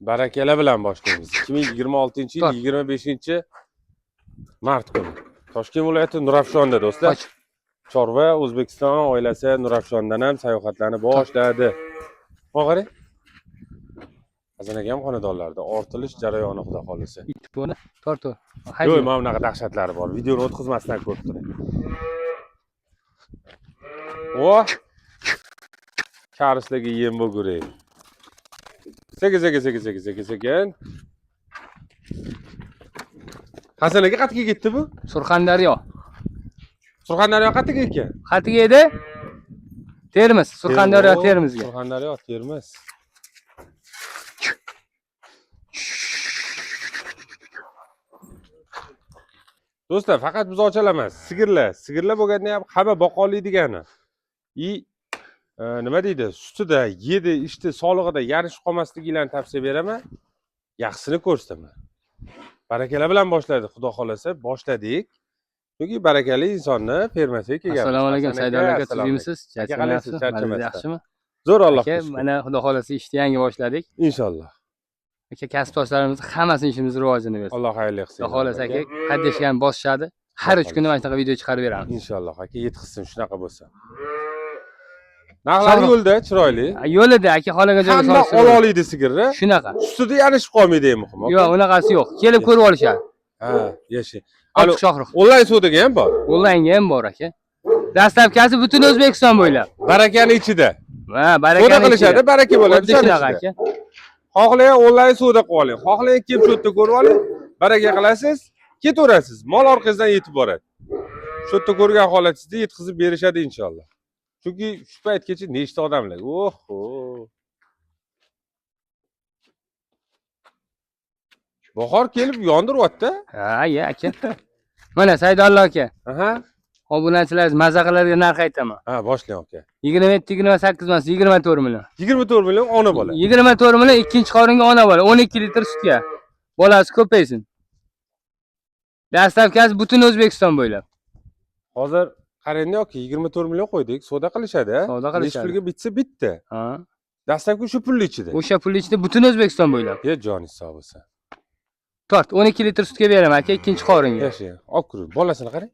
Barakala bilan boshlaymiz. 2026-yil 25-mart kuni. Toshkent viloyati Nurafshonda do'stlar. Chorva O'zbekiston oilasi Nurafshondan ham sayohatlarni boshladi. Qarang. Xazinaga ham xonadonlarda ortilish jarayoni xudo xolisa. Buni tortu. Yo'q, mana bunaqa dahshatlari bor. Videoni o'tkazmasdan ko'rib turing. O! Karislarga yem bo'lguray. Sekin. Xazinaga qatga ketdi bu? Surxondaryo. Surxondaryo qatga ekan? Qatiga edi. Termiz, Surxondaryo Termizga. Surxondaryo Termiz. Do'stlar, faqat buzoqchalar emas, sigirlar. Sigirlar bo'lganda ham hamma boqonli degani. Nima deydi? Sutida, yedi, ichdi, sog'lig'ida yarishib qolmasliklarini tavsiya beraman. Yaxshisini ko'rsataman. Barakala bilan boshladik, xudo xolasa, boshladik. Chunki barakali insonni fermasiga kelgan. Assalomu alaykum, Saidul aka, siz yemisiz? Yaxshimi? Zo'r Alloh. Aka, mana xudo xolasa ishni yangi boshladik. Inshaalloh. Aka, kasbdoshlarimiz hammasini ishimiz rivojini bersin. Alloh xayrli qilsin. Xudo xolasa aka, haddashgan bosishadi. Har 3 kunda mana shunaqa video chiqarib beramiz. Inshaalloh aka, yetishsin shunaqa bo'lsa. Narxlar yo'lda, chiroyli. Yo'lida aka, xolaga joyga solishdi. Hamma ololiydi sigirni. Shunaqa. Ustida yarishib qolmaydi ham muhim. Yo'q, unaqasi yo'q. Kelib ko'rib olishadi. Ha, yaxshi. Ochiq shohruh. Onlayn savdoga ham bor. Onlaynga ham bor aka. Dastlabkasi butun O'zbekiston bo'ylab. Barakani ichida. Ha, barakani savdo qilishadi, baraka bo'ladi. Shunaqa aka. Xohlang onlayn savdo qilib oling. Xohlang kelib shu yerda ko'rib oling. Baraka qilasiz, ketaverasiz. Mol orqangizdan yetib boradi. Shu yerda ko'rgan holatingizda yetkazib berishadi inshaalloh. Chunki shu paytgacha nechta odamlar. Oho. Bahor kelib yondiryapti. Ha, aka. Mana Saidullo aka. Aha. Obunachilar maza qilarga narx aytaman. Ha, boshlang aka. 27-28 emas, 24 million. 24 million ona bola. 24 million ikkinchi qoringa ona bola, 12 litr sutga. Bolasi ko'paysin. Dastlabkasi butun O'zbekiston bo'ylab. Hozir qarangda yoki 24 million qo'ydik, savdo qilishadi. Savdo qilishadi. Pulga bitsa bitta. Ha. Dastlabki shu pulli ichida. O'sha pul ichida butun O'zbekiston bo'ylab. Joningiz sog' bo'lsin. Tort, 12 litr sutga beraman aka, ikkinchi qoringa. Yaxshi. Olib kiring. Bolasini qarang.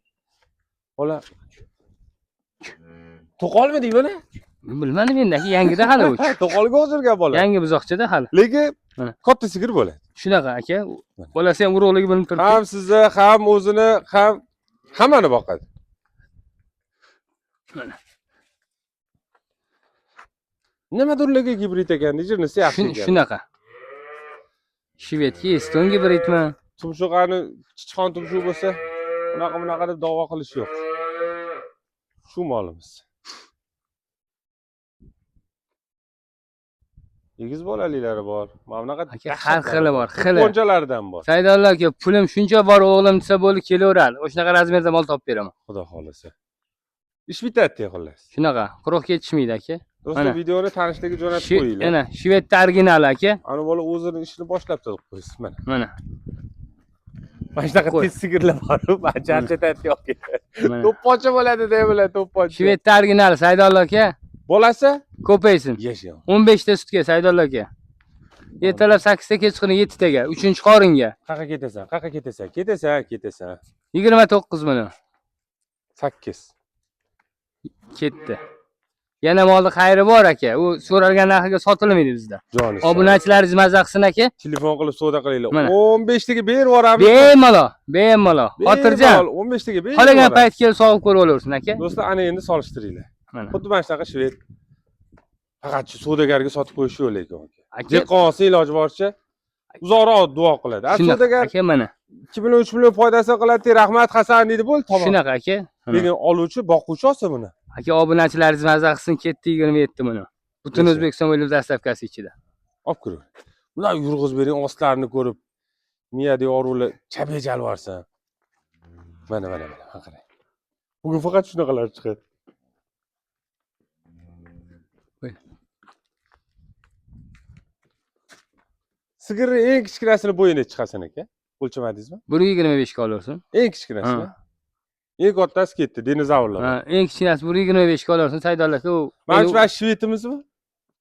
Bola. To'qolmidi mana? Bilmadim endi aka, yangida hali u. To'qolga o'zirgan bola. Yangi buzoqchada hali. Lekin katta sigir bo'ladi. Shunaqa aka. Bolasi ham urug'ligi bilinib turibdi. Ham sizni, ham o'zini, ham hammani boqadi. Mana. Nimadirlarga gibrid ekan, dijirnisi yaxshi ekan. Shunaqa. Shvedga Eston gibridmi? Tumshug'ani chichqon tumshuq bo'lsa, bunaqa deb da'vo qilish yo'q. Shu molimiz. Egiz bolaliklari bor. Mana bunaqa har xili bor, xili. Qo'njalardan bor. Saidullo aka, pulim shuncha bor, o'g'lim desa bo'ldi, kelaveradi. O'shanaqa razmerda mol topib beraman. Xudo xolasa. Ish bitadi, xullas. Shunaqa, quruq ketishmaydi aka. Do'stlar, videoni tanishdagi jo'natib qo'yinglar. Mana, Shvedda original aka. Ana bola o'zini ishini boshlab turib qo'ysiz mana. Mana. Mana shunaqa tez sigirlar bor, men charchatadi yoki. To'pponcha bo'ladi deb biladi, to'pponcha. Shvedda original Saidullo aka. Bolasi ko'paysin. Yashaydi. 15 ta sutga Saidullo aka. Ertalab 8 ta, kechqurun 7 taga, 3-qoringa. Qayerga ketasan? Ketasan. 29 million. 8. Ketdi. Yana molni xayri bor aka. U so'ralgan narxiga sotilmaydi bizda. Joningiz. Obunachilaringiz maza qilsin aka. Telefon qilib savdo qilinglar. 15 taga berib yuboramiz. Bemalol. Xotirjam. 15 taga berib. Qolagan payt kelib sog'ib ko'rib olaversin aka. Do'stlar, ana endi solishtiringlar. Mana. Xuddi mana shunaqa shved. Faqat shu savdogarga sotib qo'yish yo'q lekin aka. Aka, Dehqon olsa iloji boricha uzoqroq duo qiladi. Savdogar aka mana. 2 million 3 million foydasini qiladi, rahmat Hasan deydi, bo'ldi, tamom. Shunaqa aka. Lekin oluvchi, boquvchi olsa buni. Aka, obunachilaringiz maza qilsin, ketdi 27 million. Butun O'zbekiston bo'ylab dastlabkasi ichida. Olib kiring. Bular yurg'iz bering, ostlarini ko'rib, miyada yorug'lar chapajal borsa. Mana, qarang. Bugun faqat shunaqalar chiqadi. Sigirni eng kichkinasini bo'yini chiqasan aka. O'lchamadingizmi? 1.25 ga olarsan. Eng kichkinasi. Eng kattasi ketdi, dinozavrlar. Ha, eng kichkinasi 1.25 ga olarsan Saidullo aka. Mana shu shvedimizmi?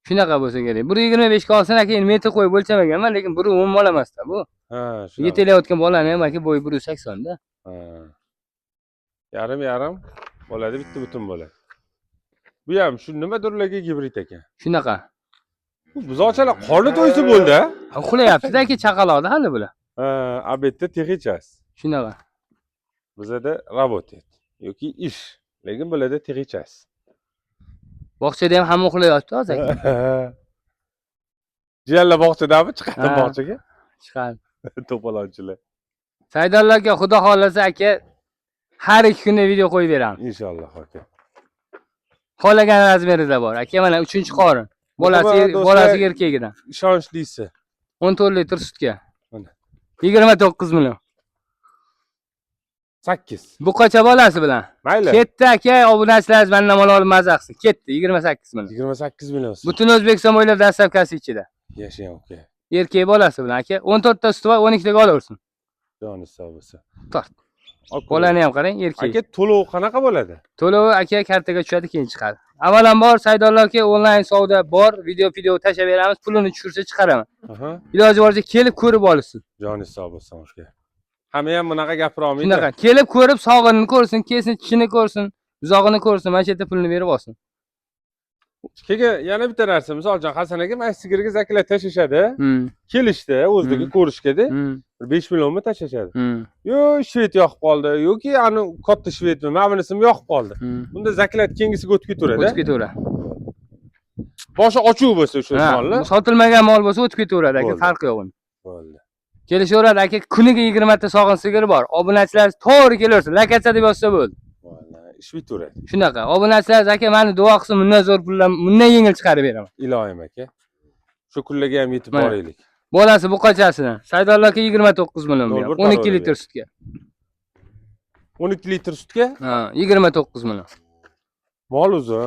Shunaqa bo'lsa kerak. 1.25 ga olsin aka, endi metr qo'yib o'lchamaganman, lekin 1.10 bola emas-da bu. Ha, shunaqa. Yetilayotgan bolani ham aka bo'yi 1.80 da. Ha. Yarim bo'ladi, bitta butun bo'ladi. Bu ham shu nima durlarga gibrid ekan. Shunaqa. Bu buzoqchalar qorni to'ysa bo'ldi. Uxlayapti-da aka, chaqaloqda hali bular. Ha, obedda texichas. Shunaqa. Bizada работает yoki ish, lekin bularda texichas. Bog'chada ham hamma uxlayapti hozir aka. Jiyanlar bog'chadami? Chiqadi Ha. bog'chaga. Chiqadi. To'polonchilar. Saydullo aka, xudo xolasa aka, har 2 kunda video qo'yib beramiz. Inshaalloh aka. Qolagan razmerida bor. Aka mana 3-qorin. Bolasi erkagidan. Ishonchlisi. 14 litr sutga. Mana. 29 million. 8. Bu qocha bolasi bilan. Mayli. Ketdi aka, obunachilar mendan mol olib maza qilsin. Ketdi 28 million. 28 million. Butun O'zbekiston bo'ylab dastavkasi ichida. Yashang aka. Erkak bolasi bilan aka 14 ta suti va 12 taga olaversin. Joni sog' bo'lsin. Tort. Bolani ham qarang, erkak. Aka to'lov qanaqa bo'ladi? To'lovi aka kartaga tushadi, keyin chiqadi. Avvalambor Saydullo aka onlayn savdo bor, video tashab beramiz, pulini tushirsa chiqaraman. Aha. Iloji boricha kelib ko'rib olsin. Joni sog' bo'lsin aka. Hamma ham bunaqa gapira olmaydi. Shunaqa, kelib ko'rib sog'inini ko'rsin, kesin tishini ko'rsin, uzog'ini ko'rsin, mana shu yerda pulni berib olsin. Keyin yana bitta narsa, misol uchun Hasan aka mana sigirga zakilar tashashadi. Kelishdi, o'zligi ko'rishgada 5 millionmi tashashadi. Yo, shvet yoqib qoldi yoki ani katta shvetmi, mana bunisimi yoqib qoldi. Bunda zakilar kengisiga o'tib ketaveradi. O'tib ketaveradi. Boshi ochuv bo'lsa o'sha mollar. Sotilmagan mol bo'lsa o'tib ketaveradi aka, farqi yo'q uni. Bo'ldi. Kelishaveradi aka, kuniga 20 ta sog'in sigiri bor. Obunachilar to'g'ri kelaversin, lakacha deb yozsa bo'ldi. Vallahi ish bitaveradi. Shunaqa. Obunachilar aka, meni duo qilsin, bundan zo'r pullar, bundan yengil chiqarib beraman. Ilohim aka. Shu kunlarga ham yetib boraylik. Bolasi bu qachasini. Saydullo aka 29 million beradi. 12 litr sutga. 12 litr sutga? Ha, 29 million. Mol o'zi.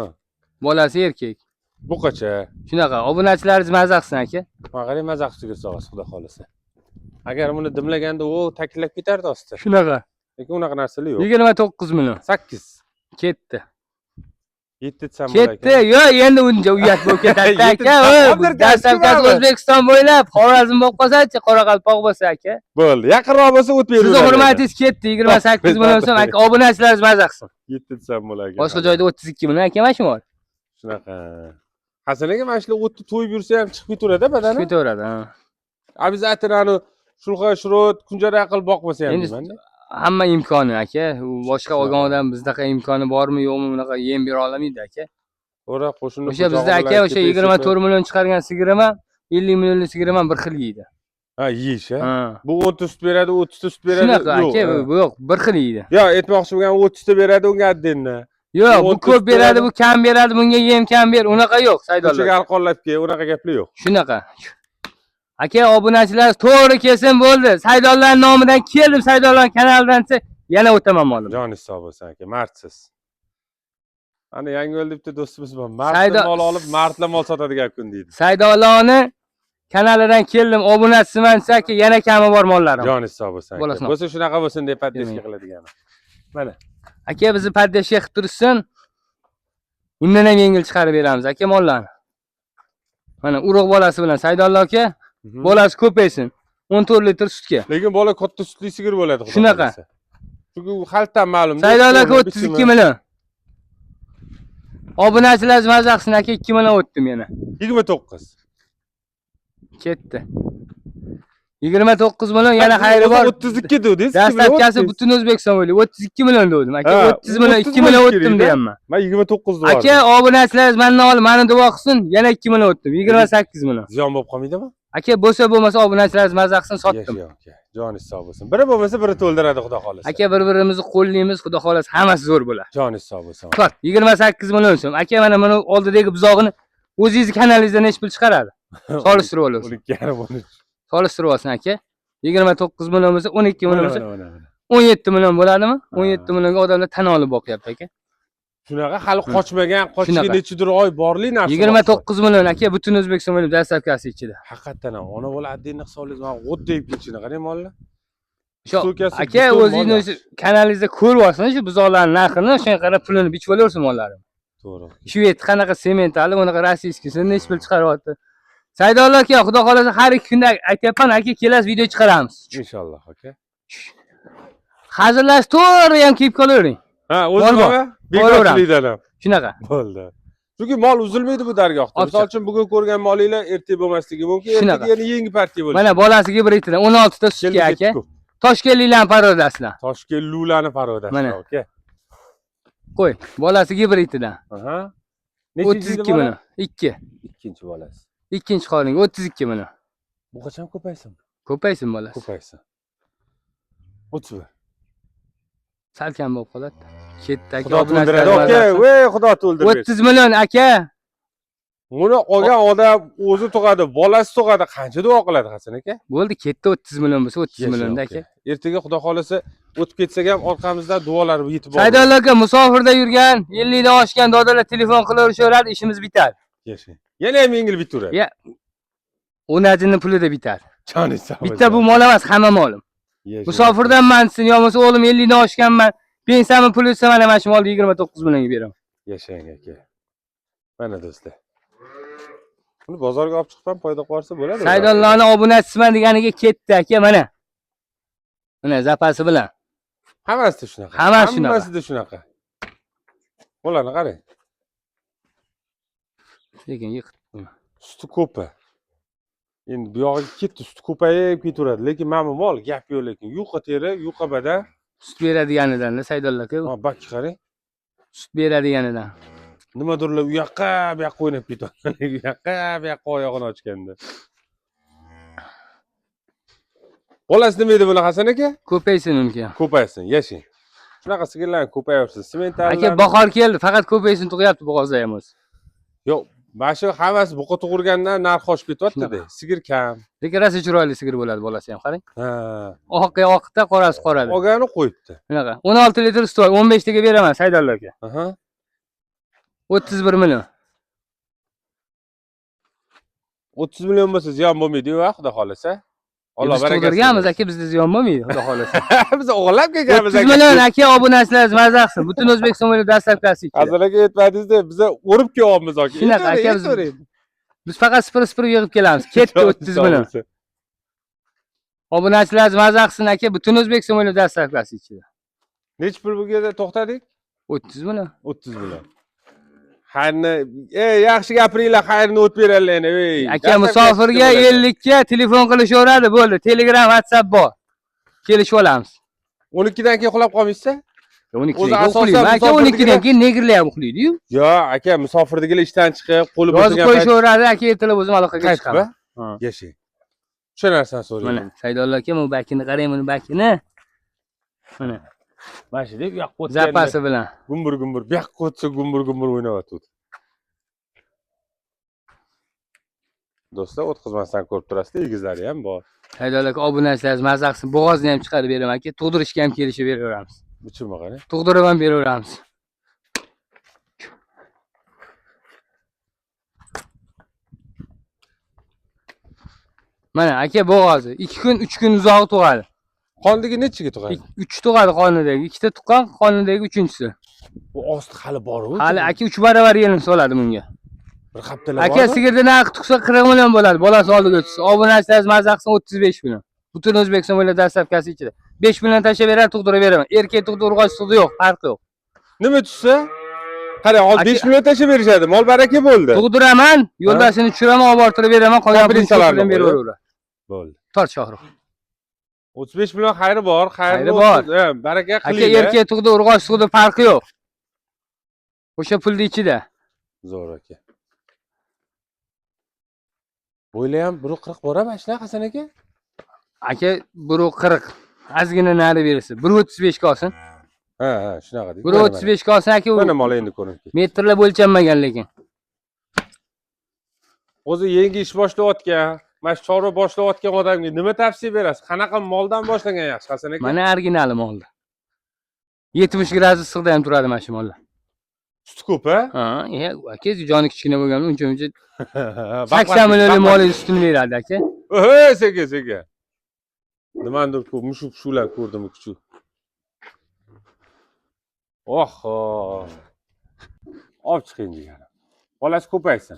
Bolasi erkak. Bu qacha? Shunaqa. Obunachilaringiz maza qilsin aka. Men qarang, maza qilishga sog'asiz, xudo xolasa. Agar buni dimlaganda u taklif ketardi osti. Shunaqa. Lekin unaqa narsalar yo'q. 29 million. 8. Ketdi. 7 desam bo'lar Ketdi. Yo, endi uncha uyat bo'lib ketadi aka. Dastavkasi O'zbekiston bo'ylab, Xorazm bo'lib qolsa-chi, Qoraqalpoq bo'lsa aka. Bo'ldi. Yaqinroq bo'lsa o'tib beraveradi. Sizni hurmatingiz ketdi, 28 million so'm aka. Obunachilaringiz maza qilsin. 7 desam bo'lar ekan. Boshqa joyda 32 million aka, mana shu mol. Shunaqa. Hasan aka mana shular o'tni to'yib yursa ham chiqib ketaveradi badani. Chiqib ketaveradi, ha. Обязательно shulqa shurut kunjara qilib boqmasa ham deyman-da. Hamma imkoni aka. U boshqa olgan odam bizdaqa imkoni bormi, yo'qmi, bunaqa yem bera olmaydi aka. To'g'ri, qo'shimni. O'sha bizda aka o'sha 24 million chiqargan sigirim ham 50 millionlik sigirim ham bir xil yeydi. Ha, yeyish, ha. Bu 10 ta sut beradi, 30 ta sut beradi. Shunaqa aka, bu yo'q, bir xil yeydi. Yo'q, aytmoqchi bo'lgan 30 ta beradi unga addenni. Yo'q, bu ko'p beradi, bu kam beradi, bunga yem kam ber, unaqa yo'q, Saydullo. O'shaga alqonlab kel, unaqa gaplar yo'q. Shunaqa. Aka, obunachilar to'g'ri kelsin bo'ldi. Saydulloning nomidan keldim, Saydulloning kanalidan yana o'taman molim. Joningiz sog' bo'lsin aka, mardsiz. Ana Yangiyo'lda bitta do'stimiz bor. Mardlar mol olib, mardlar mol sotadigan kun deydi. Saydulloning kanalidan keldim, obunachisiman aka, yana kami bor mollarim. Joningiz sog' bo'lsin aka. Bo'lsa shunaqa bo'lsin deb paddeshga qiladigan. Mana. Aka, bizni paddeshga qilib tursin. Undan ham yengil chiqarib beramiz aka mollarni. Mana urug' bolasi bilan Saydullo aka, bolasi ko'paysin. 14 litr sutga. Lekin bola katta sutli sigir bo'ladi, xudo Shunaqa. Chunki u xaltdan ma'lum. Saydullo aka 32 million. Obunachilar maza qilsin aka, 2 million o'tdim yana. 29. Ketdi. 29 million yana xayri bor. 32 dedingiz. Dastavkasi butun O'zbekiston bo'ylab 32 million dedim aka. 30 million, 2 million o'tdim deyapman. Men 29 dedim. Aka, obunachilaringiz mendan olib, meni duo qilsin, yana 2 million o'tdim. 28 million. Ziyon bo'lib qolmaydimi? Aka, bo'lsa obunachilaringiz maza qilsin, sotdim. Joningiz sog' bo'lsin. Biri bo'lmasa biri to'ldiradi, xudo xolasa. Aka, bir-birimizni qo'llaymiz, xudo xolasa hammasi zo'r bo'ladi. Joningiz sog' bo'lsin. Sot, 28 million so'm. Aka, mana buni oldidagi buzog'ini o'zingiz kanalingizdan nech pul chiqaradi? Solishtirib olasiz. 12,5. Solishtirib olsin aka. 29 million bo'lsa, 12 million bo'lsa, 17 million bo'ladimi? 17 millionga odamlar tan olib boqyapti aka. Shunaqa hali qochmagan, qochishga nechidir oy borli narsa. 29 million aka, butun O'zbekiston bo'ylab dastavkasi ichida. Haqiqatan ham ona bola addenni hisoblaysiz, men g'o't deb ketishini qarang mollar. Shu aka, o'zingiz kanalingizda ko'ryapsiz shu buzoqlarning narxini, shunga qarab pulini bichib olaversin mollarim. to'g'ri. Shved qanaqa sementali, unaqa rossiyskiysini nechi pul chiqaryapti. Saydullo aka, xudo xolasa har 2 kunda aytyapman, aka kelasiz video chiqaramiz. Inshaalloh aka. Hazırlash to'g'ri ham kiyib qolavering. Ha, o'zim Bor. ham bekorchilikdan ham. Shunaqa. Bo'ldi. Chunki mol uzilmaydi bu dargohda. Obcha. Misol uchun bugun ko'rgan molinglar ertaga bo'lmasligi mumkin. Shunaqa. Ertaga yana yangi partiya bo'lishi. Mana bolasiga bir itidan 16 ta sutga aka. Toshkentliklarning parodasidan. Toshkentliklarning parodasi Mana. aka. Qo'y, bolasiga bir itidan. Aha. 32 mana. 2. Ikkinchi bolasi. Ikkinchi qoringa 32 mana. Bu qachon ko'paysin? Ko'paysin bolasi. Ko'paysin. 31. Salkam bo'lib qoladi. Ketdi aka. Xudo to'ldiradi aka. Voy, Xudo to'ldiradi. 30 million aka. Buni olgan odam o'zi tug'adi, bolasi tug'adi. Qancha duo qiladi Hasan aka? Bo'ldi, ketdi 30 million bo'lsa 30 millionda aka. Ertaga Xudo xolasa o'tib ketsak ham orqamizdan duolar yetib boradi. Saydullo aka musofirda yurgan, 50 dan oshgan dodalar telefon qilaveradi, ishimiz bitadi. Yashang. Yana ham yengil bitaveradi. Ya. O'najini pulida bitadi. Joningiz sog' bo'lsin. Bitta bu mol emas, hamma molim. Musofirdanman desin, yo bo'lmasa o'g'lim 50 dan oshganman. Pensiyamni puli esa mana shu molni 29 millionga beraman. Yashang aka. Mana do'stlar. Buni bozorga olib chiqib ham foyda qilsa bo'ladi. Saydulloning obunachisiman deganiga ketdi aka, mana. Mana zapasi bilan. Hammasida shunaqa. Hammasida shunaqa. Ularni qarang. Lekin yiqitdim. Suti ko'pi. Endi bu yog'iga ketdi, suti ko'payib ketaveradi. Lekin mana bu mol gap yo'q lekin. Yuqa teri, yuqa badan. Sut beradiganidan-da Saydullo aka. Ha, bakki qarang. Sut beradiganidan. Nimadirlar u yoqqa, bu yoqqa o'ynab ketadi. U yoqqa, bu yoqqa oyog'ini ochganda. Bolasi nima edi buni Hasan aka? Ko'paysin unga. Ko'paysin, yashang. Shunaqa sigirlarni ko'payaversin. Sementallar. Aka bahor keldi, faqat ko'paysin tug'yapti bo'g'ozda ham o'zi. Yo'q, mana shu hammasi buqa tug'urgandan narxi oshib ketyapti-da. Sigir kam. Lekin rosa chiroyli sigir bo'ladi bolasi ham, qarang. Ha. Oqqa oqda, qorasi qorada. Olgani qo'yibdi. Shunaqa. 16 litr sut, 15 taga beraman Saydullo aka. Aha. 31 million. 30 million bo'lsa ziyon bo'lmaydi-ku, xudo xolasa. Alloh barakasi. Biz tug'dirganmiz aka, bizda ziyon bo'lmaydi, xudo xolasa. Biz o'g'irlab kelganmiz aka. 30 million aka, obunachilar mazza qilsin. Butun O'zbekiston bo'ylab dastlabkasi ichida. Hazil aka aytmadingiz-da, biz o'rib kelyapmiz aka. Shunaqa aka, biz faqat 0 yig'ib kelamiz. Ketdi 30 million. Obunachilar mazza qilsin aka, butun O'zbekiston bo'ylab dastlabkasi ichida. Necha pul bo'lganda to'xtadik? 30 million. 30 million. Xayrni, yaxshi gapiringlar, xayrni o'tib beraylar, ey. Aka musofirga 50 ga telefon qilishaveradi, bo'ldi. Telegram, WhatsApp bor. Kelishib olamiz. 12 dan keyin uxlab qolmaysiz-a? 12 dan uxlayman. Aka 12 dan keyin negrlar ham uxlaydi-yu. Yo'q, aka musofirdagilar ishdan chiqib, qo'li yozib qo'yishaveradi, aka ertalab o'zim aloqaga chiqaman. Yashang. O'sha narsani so'rayman. Mana Saydullo aka, bu bakini qarang, buni bakini. Mana mana shu deb bu yoqqa o'tgan. zapasi bilan. Gumbur bu yoqqa o'tsa gumbur o'ynayotdi. Do'stlar, o'tkazmasdan ko'rib turasizlar, egizlari ham bor. Saydullo aka obunachilar mazza qilsin, bo'g'ozni ham chiqarib beraman aka, tug'dirishga ham kelishib beraveramiz. Bichimga qarang. Tug'dirib ham beraveramiz. Mana aka bo'g'ozi 2 kun, 3 kun uzoq tug'adi. Qondagi nechiga tug'adi? 3 tug'adi qonidagi, 2 ta tuqqan, qonidagi 3-inchisi. Bu osti hali bor-ku. Hali aka 3 barobar yelim soladi bunga. Bir haftalar aka sigirda narxi tuqsa 40 million bo'ladi, bolasi oldiga o'tsa. Obunachilar mazza qilsin 35 million. Butun O'zbekiston bo'ylab dastlabkasi ichida. 5 million tashlab beradi, tug'dirib beraman. Erkak tug'di, urg'och tug'di yo'q, farqi yo'q. Nima tushsa? Qarang, hozir 5 million tashlab berishadi. Mol baraka bo'ldi. Tug'diraman, yo'ldoshini tushiraman, olib borib beraman, qolgan pulni beraveradi. Bo'ldi. Tort Shohrux. 35 million xayri bor, xayri bor. Baraka qiling. Aka erkak tug'di, urg'och tug'di, farqi yo'q. O'sha pulni ichida. Zo'r aka. Bo'yla ham 1.40 borami ashlar Hasan aka? Aka 1.40. Ozgina nari bersa, 1.35 ga olsin. Ha, shunaqa deydi. 1.35 ga olsin aka. Mana mol endi ko'rinib ketdi. Metrlar o'lchanmagan lekin. O'zi yangi ish boshlayotgan, mana shu chorva boshlayotgan odamga nima tavsiya berasiz? Qanaqa moldan boshlagan yaxshi Hasan aka? Mana originali molda. 70 gradus issiqda ham turadi mana shu mollar. Suti ko'p-a? Ha, aka joni kichkina bo'lganda uncha 80 millionlik molning sutini beradi aka. Oy, seka. Nimandir ko'p mushuk-shular ko'rdim kuchuk. Oho. Olib chiqing deganim. Bolasi ko'paysin.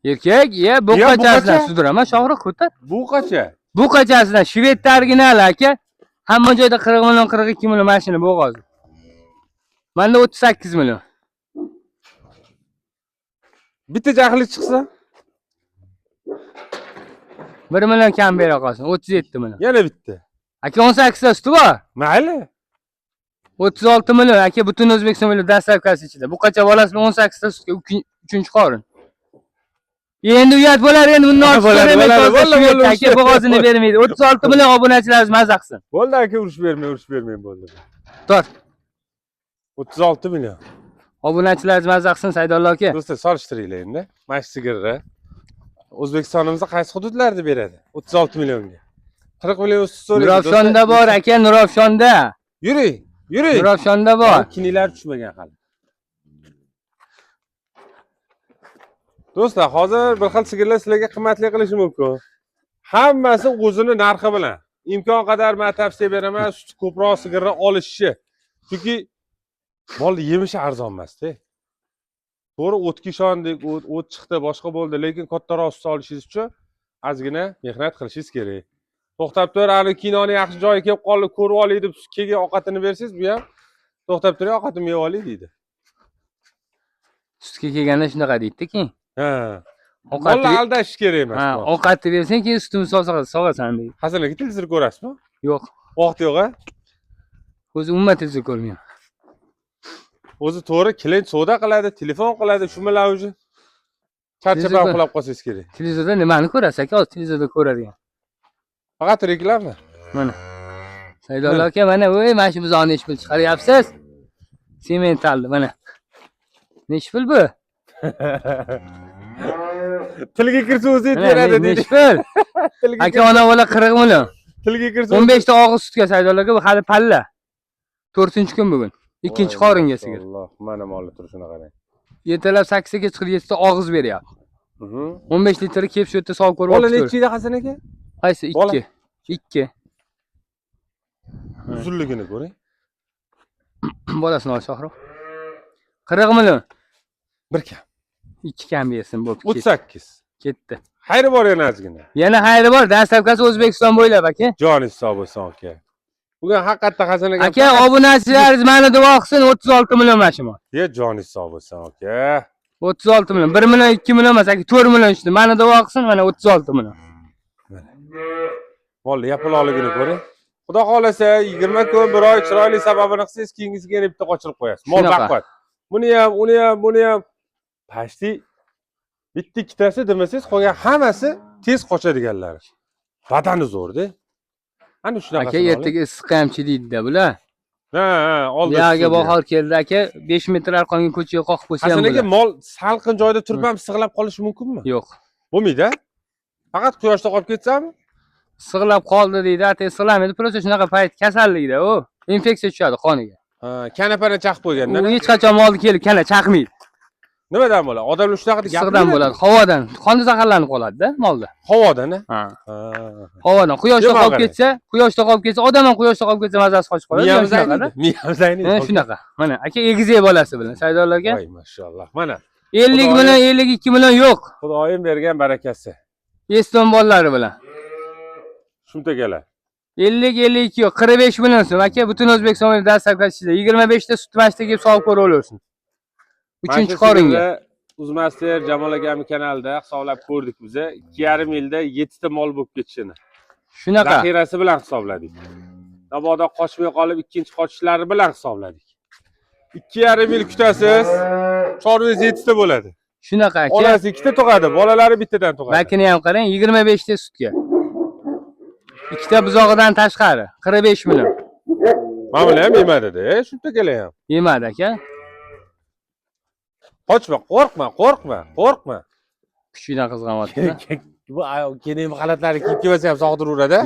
Erkak, bu Ya, bu qachasidan qacha? sudiraman, Shohruh ko'tar. Bu qancha? Bu qachasidan Shvedda original aka. Hamma joyda 40 million, 42 million mashina bo'g'oz. Menda 38 million. Bitta jahli chiqsa, 1 million kam bera qolsin, 37 million. yana bitta. Aka 18 ta suti bor. Mayli. 36 million aka, butun O'zbekiston million dastavkasi ichida. Bu qacha bolasi 18 ta sutga 3-chi qorin. Endi uyat bo'lar, endi bundan ortiq bo'ladi, aka bo'g'ozini bermaydi. 36 million obunachilarimiz mazza qilsin. Bo'ldi aka, urush bermang bo'ldi. Tor. 36 million. Obunachilarimiz mazza qilsin Saydullo aka. Do'stlar, solishtiringlar endi. Mana shu sigirni O'zbekistonimizda qaysi hududlarda beradi? 36 millionga. 40 million ustida so'raydi. Nurafshonda bor aka, Nurafshonda. Yuring. Nurafshonda bor. Kinilar tushmagan hali. Do'stlar, hozir bir xil sigirlar sizlarga qimmatli qilishi mumkin. Hammasi o'zini narxi bilan. Imkon qadar men tavsiya beraman, suti ko'proq sigirni olishni. Chunki molni yemishi arzon emas-da. To'g'ri, o'tga ishondik, o't chiqdi, boshqa bo'ldi, lekin kattaroq sut olishingiz uchun ozgina mehnat qilishingiz kerak. To'xtab tur, hali kinoni yaxshi joyi kelib qoldi, ko'rib olay deb keyin ovqatini bersangiz, bu ham to'xtab turing, ovqatimni yeb olay deydi. Sutga kelganda shunaqa deydi-ki. Ha. Molni aldash kerak emas. Ha, ovqatni bersang, keyin sutini sog'asan deydi. Hasan aka, televizor ko'rasizmi? Yo'q. Vaqt yo'q-a? O'zi umuman televizor ko'rmayman. O'zi to'g'ri klient savdo qiladi, telefon qiladi, shu bilan o'zi charchab uxlab qolsangiz kerak. Televizorda nimani ko'rasiz aka? Hozir televizorda ko'radigan. Faqat reklama. Mana. Saydullo aka, mana voy, mana shu bizoni nechpil chiqaryapsiz? Sementalni mana. Nechpil bu? Tilga kirsa o'zi yetib beradi deydi. Nechpil? Aka, ona bola 40 million. Tilga kirsa 15 ta og'iz sutga Saydullo aka, bu hali palla. 4-kun bugun. 2-qoringa sigir. Alloh, mana molni turishini qarang. Ertalab 8 ga chiqib 7 ta og'iz beryapti. 15 litr kelib shu yerda solib ko'rib Bola necha yil Hasan aka? Qaysi? 2. 2. Uzunligini ko'ring. Bolasini ol Shohruh. 40 million. Bir kam. 2 kam bersin bo'pti. 38. Ketdi. Xayri bor yana ozgina. Yana xayri bor. Dastavkasi O'zbekiston bo'ylab aka. Joningiz sog' bo'lsin aka. Bugun haqiqatda Hasan aka. Aka, obunachilaringiz meni duo qilsin, 36 million mana shu mol. Ye, joningiz sog' bo'lsin aka. 36 million. 1 million, 2 million emas aka, 4 million ishdi. Meni duo qilsin, mana 36 million. Molni yapaloqligini ko'ring. Xudo xolasa 20 kun, 1 oy chiroyli sababini qilsangiz, keyingisiga yana bitta qochirib qo'yasiz. Mol baqvat. Buni ham, uni ham pashti bitta ikkitasi demasangiz, qolgan hammasi tez qochadiganlari. Badani zo'r-da. Ana shunaqa. Aka, ertaga issiq ham chidaydi-da bular. Ha, oldin. Yaga bahor keldi aka, 5 metr arqonga ko'chaga qoqib qo'ysa ham bo'ladi. bo'ladi. Aslida mol salqin joyda turib ham sig'lab qolishi mumkinmi? Yo'q. Bo'lmaydi. Faqat quyoshda qolib ketsami? Sig'lab qoldi deydi, ata sig'lamaydi, просто shunaqa payt kasallikda u, infeksiya tushadi qoniga. Ha, kanapani chaqib qo'yganda. U hech qachon molni kelib kana chaqmaydi. Nimadan bo'ladi? Odamlar shunaqa deb Issiqdan bo'ladi, havodan. Qoni zaharlanib qoladi-da molda. Havodan-a? Ha. Havodan. Quyoshda qolib ketsa, odam ham quyoshda qolib ketsa mazasi qochib qoladi. Miyamiz ayni. Shunaqa. Mana aka egizak bolasi bilan Saydullo aka. Voy, mashalloh. Mana 50 million, 52 million yo'q. Xudoyim bergan barakasi. Eston bolalari bilan. Shunday 50-52 yo'q, 45 million so'm aka, butun O'zbekistonda dastavkasida 25 ta sut mashta kelib solib ko'raversin. 3-qoringa. Uzmaster Jamol akamning kanalida hisoblab ko'rdik biz. 2,5 yilda 7 ta mol bo'lib ketishini. Shunaqa. Zaxirasi bilan hisobladik. Mabodo qochmay qolib, ikkinchi qochishlari bilan hisobladik. 2,5 yil kutasiz, chorvangiz 7 ta bo'ladi. Shunaqa aka. Onasi 2 ta tug'adi, bolalari bittadan tug'adi. Bakini ham qarang, 25 ta sutga. 2 ta buzog'idan tashqari, 45 million. Mana ham yemadi-da, shunday kelayam. Yemadi aka. Qochma, qo'rqma. Kuchidan qizg'anyapti. Bu keyin g'alatlari kiyib kelsa ham sog'diraveradi.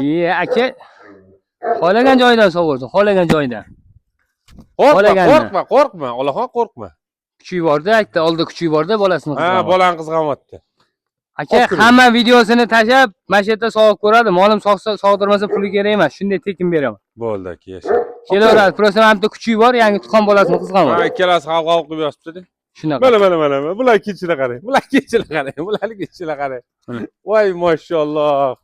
Aka. Xohlagan joydan sog'dirsin, xohlagan joydan. Qo'rqma, Allohga qo'rqma. Kuchi borda, aytdi, oldi kuchi borda, bolasini qizg'anyapti. Ha, bolani qizg'anyapti. Aka, hamma videosini tashab, mana shu yerda sog'ib ko'radi. Molim sog'dirmasa puli kerak emas, shunday tekin beraman. Bo'ldi aka, yasha. Kelaveradi, просто mana bitta kuchi bor, yangi tuxon bolasini qizg'anyapti. Ha, ikkalasi g'avg'o qilib yotibdi-da. Shunaqa. Mana. Bular kechini qarang. Bularni kechini qarang. Voy mashalloh.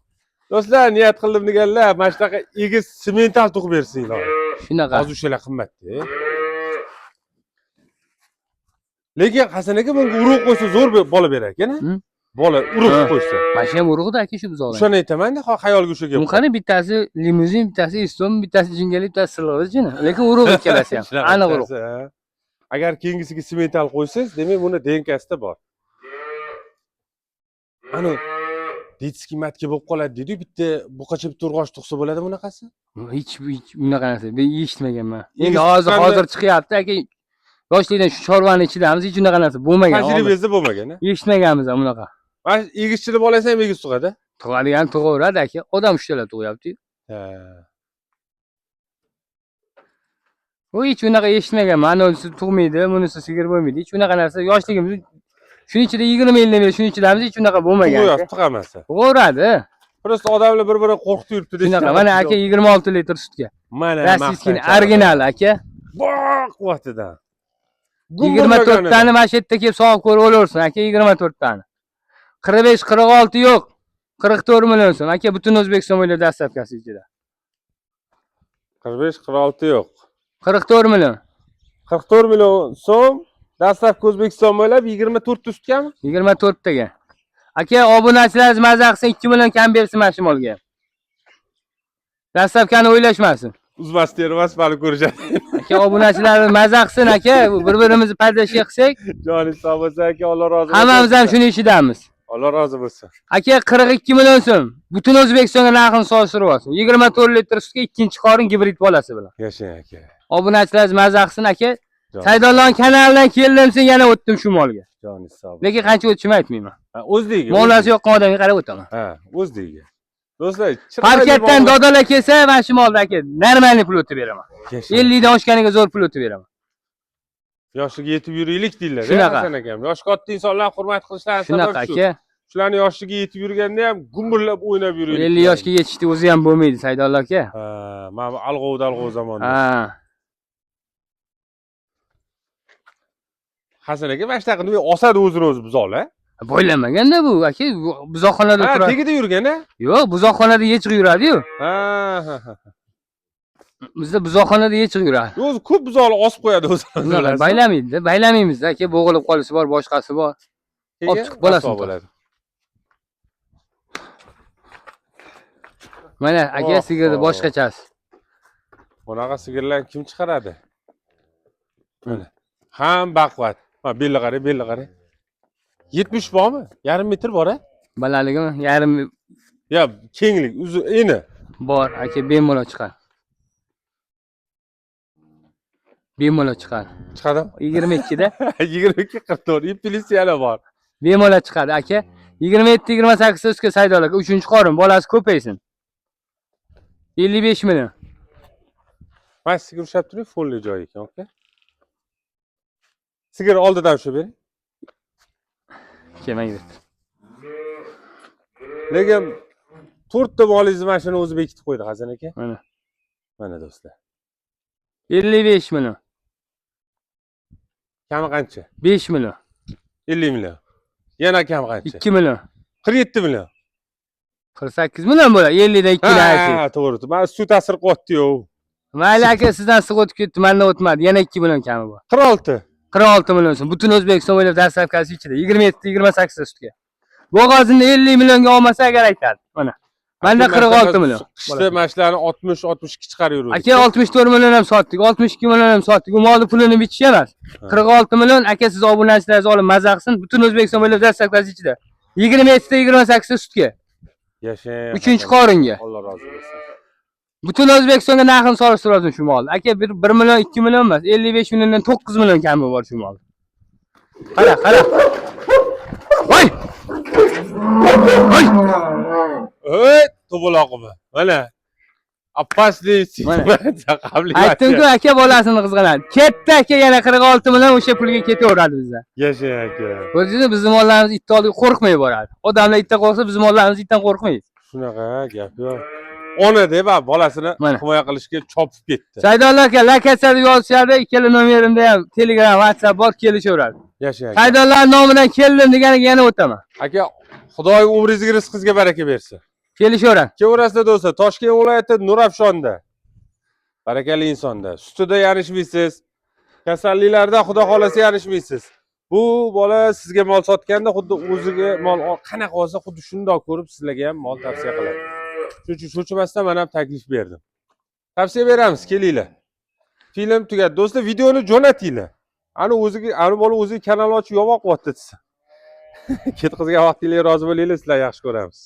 Do'stlar, niyat qildim deganlar, mana shunaqa egiz semental tug'ib bersinglar. Shunaqa. Hozir o'shalar qimmatda. Lekin Hasan aka bunga urug' qo'ysa zo'r bola berar ekan. Bola urug' qo'ysa. Mana shu ham urug'da aka shu bizog'lar. O'shani aytaman-da, xayolga o'sha gap. Bu qani bittasi limuzin, bittasi Eston, bittasi jingali, bittasi silg'izchini. Lekin urug' ikkalasi ham. Aniq urug'. Agar keyingisiga semental qo'ysangiz, demak buni DNKsida bor. Ana detskiy matga bo'lib qoladi dedi, bitta buqacha bitta urg'och tug'sa bo'ladi bunaqasi? Hech bunaqa narsa men eshitmaganman. Endi hozir chiqyapti aka. Yoshlikdan shu chorvani ichidamiz, hech unaqa narsa bo'lmagan. Tajribangizda bo'lmagan, a? Eshitmaganmiz ham bunaqa. Mana egizchilik bolasi ham egiz tug'adi. Tug'adigan tug'averadi aka. Odam ushtalab tug'yapti. Ha. U hech unaqa eshitmaganman. Anisi tug'maydi, bunisi sigir bo'lmaydi. Hech unaqa narsa yoshligimiz shuning ichida 20 yildan beri shuning ichidamiz, hech unaqa bo'lmagan. Tug'amasa. Tug'averadi. Prosta odamlar bir-birini qo'rqitib yuribdi deb. Shunaqa, mana aka 26 litr sutga. Mana Rossiyskiy original aka. Boq vaqtida. 24 tani mana shu yerda kelib sog'ib ko'rib olaversin aka, 24 tani. 45, 46 yo'q. 44 million so'm aka, butun O'zbekiston bo'ylab dastlabkasi ichida. 45, 46 yo'q. 44 million. 44 million so'm dastlabki O'zbekiston bo'ylab 24 ta sutgami? 24 taga. Aka, obunachilaringiz maza qilsa 2 million kam bersin mana shu molga. Dastlabkani o'ylashmasin. Uzmas termas bali ko'rishadi. Aka, obunachilarimiz maza qilsin aka, bir-birimizni pardashga qilsak, joningiz sog' bo'lsa aka, Alloh rozi bo'lsin. hammamiz ham shuni ishidamiz. Alloh rozi bo'lsin. Aka, 42 million so'm. Butun O'zbekistonga narxini solishtirib olsin. 24 litr sutga ikkinchi qorin gibrid bolasi bilan. Yashang aka. Obunachilaringiz maza qilsin aka. Saydolon kanalidan keldim sen yana o'tdim shu molga. Joningiz sog' bo'lsin. Lekin qancha o'tishimni aytmayman. Ha, o'zligiga. Molasi yoqqan odamga qarab o'taman. Ha, o'zligiga. Do'stlar, parkatdan dodola kelsa, mana shu molda aka, normalniy pul o'tib beraman. 50 dan oshganiga zo'r pul o'tib beraman. Yoshiga yetib yuraylik deydilar. Hasan akam. Yosh katta insonlar hurmat qilishlari shunaqa aka. Shularni yoshiga yetib yurganda ham gumburlab o'ynab yuraylik. 50 yoshga yetishdi o'zi ham bo'lmaydi Saydollo aka. Ha, mana alg'ov zamonda. Ha. Hasan aka, mana shunaqa nima osadi o'zini o'zi buzoqlar? Bo'ylamaganda bu aka, buzoqxonada turadi. Ha, tegida yurgan-a? Yo'q, buzoqxonada yechiq yuradi-yu. Ha. Bizda buzoqxonada yechiq yuradi. O'zi ko'p buzoqlar osib qo'yadi o'zini. Baylamaydi, baylamaymiz aka, bo'g'ilib qolisi bor, boshqasi bor. Olib chiqib bo'ladi. Mana aka, sigirni boshqachasi. Bunaqa sigirlarni kim chiqaradi? Mana. Ham baquvvat. Ha, belli qarang. 70 bormi? Yarim metr bor-a? Balaligimi? Yarim. Ya, kenglik, eni bor aka, bemalol chiqadi. Bemalol chiqadi. Chiqadimi? 22 da. 22 44, inflyuensiyala bor. Bemalol chiqadi aka. 27-28 so'zga Saydol aka, 3-qorin, bolasi ko'paysin. 55 million. Mana sigir ushlab turing, fonli joy ekan, aka. Sigir oldidan shu bering. Kelmaydi. Lekin 4 ta molingizni mana shuni o'zi bekitib qo'ydi Hasan aka. Mana. Mana do'stlar. 55 million. Kami qancha? 5 million. 50 million. Yana kami qancha? 2 million. 47 million. 48 million bo'ladi. 50 dan 2 dan ayting. Ha, to'g'ri. Mana suv ta'sir qilyapti-yu. Mayli aka, sizdan siq o'tib ketdi, mendan o'tmadi. Yana 2 million kami bor. 46. 46 million so'm. Butun O'zbekiston bo'ylab dastlabkasi ichida 27-28 ta sutga. Bo'g'ozni 50 millionga olmasa agar aytadi. Mana. Menda 46 million. Qishda mashlarni 60-62 chiqarib yuradi. Aka 64 million ham sotdik, 62 million ham sotdik. U molni pulini bichish emas. 46 million aka, siz obunachilaringiz olib maza qilsin. Butun O'zbekiston bo'ylab dastlabkasi ichida. 27-28 ta sutga. Yashang. 3-qoringa. Alloh rozi bo'lsin. Butun O'zbekistonga narxini solishtiradi shu mol. Aka 1 million, 2 million emas, 55 milliondan 9 million kami bor shu mol. Qara. Voy! Ey, to'baloqmi? Mana. Opasli situatsiya qabli. Aytdim-ku aka, bolasini qizg'anadi. Ketdi aka, yana 46 million o'sha pulga ketaveradi bizda. Yashang aka. Ko'rdingizmi, bizning mollarimiz itdan olib qo'rqmay boradi. Odamlar itdan qo'rqsa, bizning mollarimiz itdan qo'rqmaydi. Shunaqa gap yo'q. Ona deb bolasini himoya qilishga chopib ketdi. Saydollo aka, lokatsiya deb yozishadi, ikkala nomerimda ham Telegram, WhatsApp bor, kelishaveradi. Yashang. Saydollar nomidan keldim deganiga yana o'taman. Aka, Xudoy umringizga, rizqingizga baraka bersin. Kelishaveramiz. Kevrasida do'stlar, Toshkent viloyati Nurafshonda. Barakali insonda. Sutida yanishmaysiz. Kasalliklarda Xudo xolasa yanishmaysiz. Bu bola sizga mol sotganda xuddi o'ziga mol qanaqa olsa xuddi shundoq ko'rib sizlarga ham mol tavsiya qiladi. Shuning uchun men ham taklif berdim. Tavsiya beramiz, kelinglar. Film tugadi. Do'stlar, videoni jo'natinglar. Ani bola o'ziga kanal ochib yo'q qilyapti desa. Ketkizgan vaqtingizga rozi bo'linglar, sizlar yaxshi ko'ramiz.